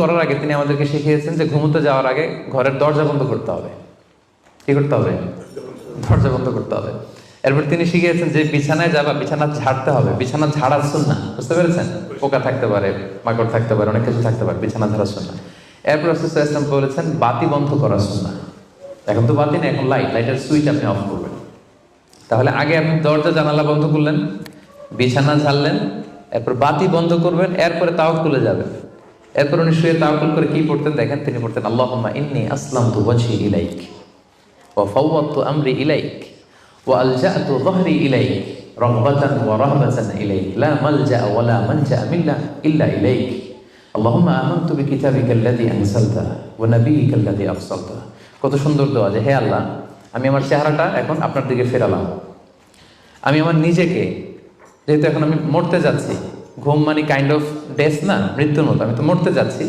করার আগে তিনি আমাদেরকে শিখিয়েছেন যে ঘুমোতে যাওয়ার আগে ঘরের দরজা বন্ধ করতে হবে। কি করতে হবে? দরজা বন্ধ করতে হবে। এরপর তিনি শিখিয়েছেন যে বিছানায় যাবা, বিছানা ঝাড়তে হবে। বিছানা ঝাড়ার সুন্নাহ, বুঝতে পেরেছেন? পোকা থাকতে পারে, মাকড় থাকতে পারে, অনেক কিছু থাকতে পারে, বিছানা ঝাড়ার সুন্নাহ। এরপর রাসূল সাল্লাল্লাহু আলাইহি ওয়াসাল্লাম বলেছেন বাতি বন্ধ করার সুন্নাহ। এখন তো বাতি নেই, এখন লাইটের সুইচ আপনি অফ করবেন। তাহলে আগে আপনি দরজা জানালা বন্ধ করলেন, বিছানা ঝাড়লেন, এরপর বাতি বন্ধ করবেন, এরপরে তাওয়াক্কুলে যাবেন। এরপর উনি শুয়ে তাওয়াক্কুল করে কি পড়তেন দেখেন, তিনি পড়তেন আল্লাহুম্মা ইন্নী আসলামতু ওয়াজহি ইলাইক ওয়া ফাওয়াদতু আমরি ইলাইক ওয়া আলজা'তু যহরি ইলাইক রাগবাতান ওয়া রাহবাতান ইলাইক লা মালজা ওয়া লা মানজা ইল্লা ইলাইক আল্লাহুম্মা আমানতু বিকিতাবিকাল্লাযী আনজালতা ওয়া নাবিয়্যিকাল্লাযী আরসালতা। কত সুন্দর দোয়া যে হে আল্লাহ, আমি আমার চেহারাটা এখন আপনার দিকে ফেরালাম। আমি আমার নিজেকে, যেহেতু এখন আমি মরতে যাচ্ছি, ঘুম মানে কাইন্ড অফ ডেথ না, মৃত্যুর মতো, আমি তো মরতে যাচ্ছি,